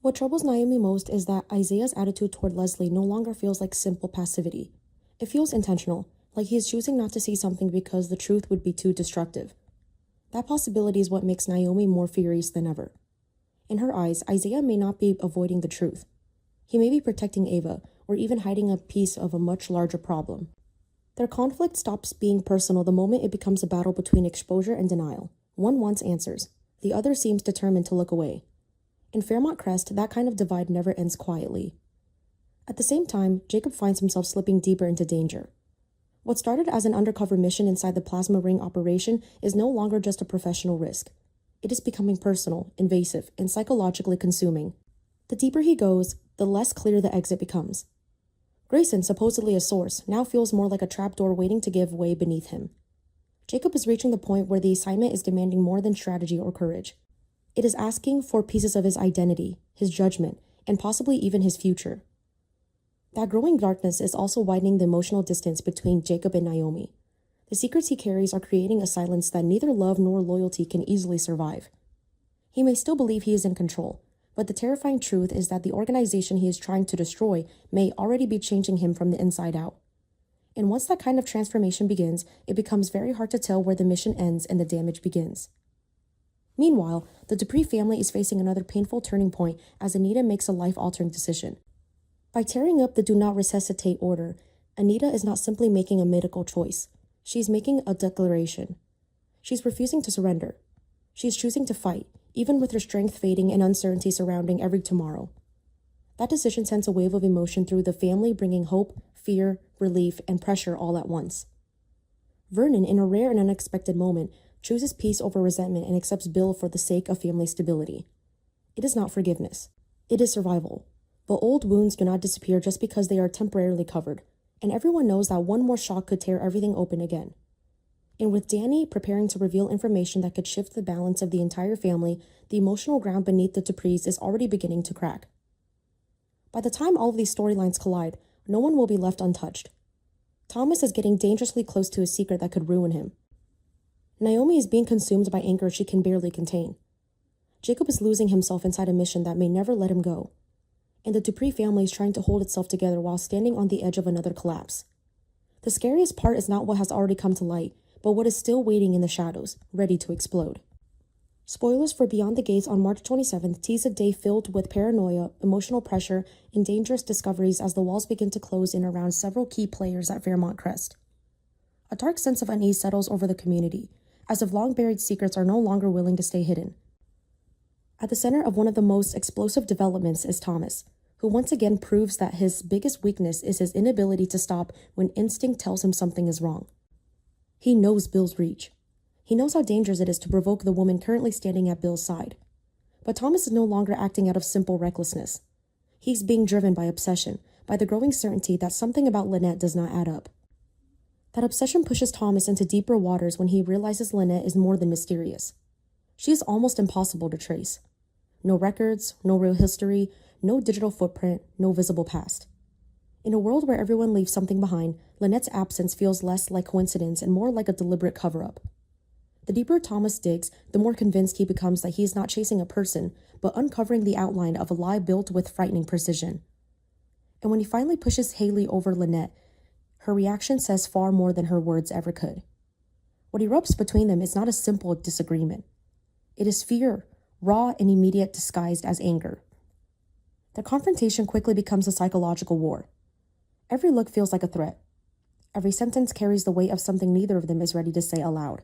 What troubles Naomi most is that Izaiah's attitude toward Leslie no longer feels like simple passivity. It feels intentional, like he is choosing not to see something because the truth would be too destructive. That possibility is what makes Naomi more furious than ever. In her eyes, Izaiah may not be avoiding the truth. He may be protecting Ava, or even hiding a piece of a much larger problem. Their conflict stops being personal the moment it becomes a battle between exposure and denial. One wants answers. The other seems determined to look away. In Fairmont Crest, that kind of divide never ends quietly. At the same time, Jacob finds himself slipping deeper into danger. What started as an undercover mission inside the plasma ring operation is no longer just a professional risk. It is becoming personal, invasive, and psychologically consuming. The deeper he goes, the less clear the exit becomes. Grayson, supposedly a source, now feels more like a trapdoor waiting to give way beneath him. Jacob is reaching the point where the assignment is demanding more than strategy or courage. It is asking for pieces of his identity, his judgment, and possibly even his future. That growing darkness is also widening the emotional distance between Jacob and Naomi. The secrets he carries are creating a silence that neither love nor loyalty can easily survive. He may still believe he is in control, but the terrifying truth is that the organization he is trying to destroy may already be changing him from the inside out. And once that kind of transformation begins, it becomes very hard to tell where the mission ends and the damage begins. Meanwhile, the Dupree family is facing another painful turning point as Anita makes a life-altering decision. By tearing up the Do Not Resuscitate order, Anita is not simply making a medical choice. She's making a declaration. She's refusing to surrender. She's choosing to fight, even with her strength fading and uncertainty surrounding every tomorrow. That decision sends a wave of emotion through the family, bringing hope, fear, relief, and pressure all at once. Vernon, in a rare and unexpected moment, chooses peace over resentment and accepts Bill for the sake of family stability. It is not forgiveness. It is survival. But old wounds do not disappear just because they are temporarily covered, and everyone knows that one more shock could tear everything open again. And with Danny preparing to reveal information that could shift the balance of the entire family, the emotional ground beneath the Duprees is already beginning to crack. By the time all of these storylines collide, no one will be left untouched. Thomas is getting dangerously close to a secret that could ruin him. Naomi is being consumed by anger she can barely contain. Jacob is losing himself inside a mission that may never let him go. And the Dupree family is trying to hold itself together while standing on the edge of another collapse. The scariest part is not what has already come to light, but what is still waiting in the shadows, ready to explode. Spoilers for Beyond the Gates on March 27th tease a day filled with paranoia, emotional pressure, and dangerous discoveries as the walls begin to close in around several key players at Fairmont Crest. A dark sense of unease settles over the community, as if long-buried secrets are no longer willing to stay hidden. At the center of one of the most explosive developments is Thomas, who once again proves that his biggest weakness is his inability to stop when instinct tells him something is wrong. He knows Bill's reach. He knows how dangerous it is to provoke the woman currently standing at Bill's side. But Thomas is no longer acting out of simple recklessness. He's being driven by obsession, by the growing certainty that something about Lynette does not add up. That obsession pushes Thomas into deeper waters when he realizes Lynette is more than mysterious. She is almost impossible to trace. No records, no real history, no digital footprint, no visible past. In a world where everyone leaves something behind, Lynette's absence feels less like coincidence and more like a deliberate cover-up. The deeper Thomas digs, the more convinced he becomes that he is not chasing a person, but uncovering the outline of a lie built with frightening precision. And when he finally pushes Haley over Lynette, her reaction says far more than her words ever could. What erupts between them is not a simple disagreement. It is fear, raw and immediate, disguised as anger. The confrontation quickly becomes a psychological war. Every look feels like a threat. Every sentence carries the weight of something neither of them is ready to say aloud.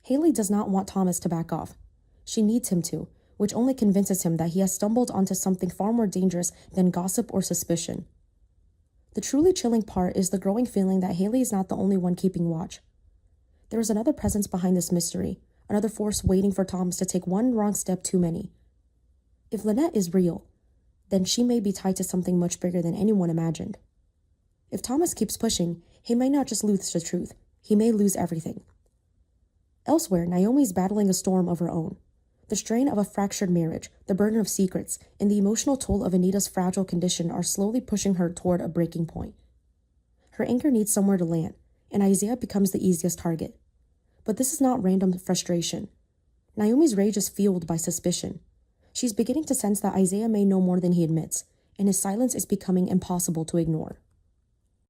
Haley does not want Thomas to back off. She needs him to, which only convinces him that he has stumbled onto something far more dangerous than gossip or suspicion. The truly chilling part is the growing feeling that Haley is not the only one keeping watch. There is another presence behind this mystery, another force waiting for Thomas to take one wrong step too many. If Lynette is real, then she may be tied to something much bigger than anyone imagined. If Thomas keeps pushing, he may not just lose the truth, he may lose everything. Elsewhere, Naomi is battling a storm of her own. The strain of a fractured marriage, the burden of secrets, and the emotional toll of Anita's fragile condition are slowly pushing her toward a breaking point. Her anger needs somewhere to land, and Izaiah becomes the easiest target. But this is not random frustration. Naomi's rage is fueled by suspicion. She's beginning to sense that Izaiah may know more than he admits, and his silence is becoming impossible to ignore.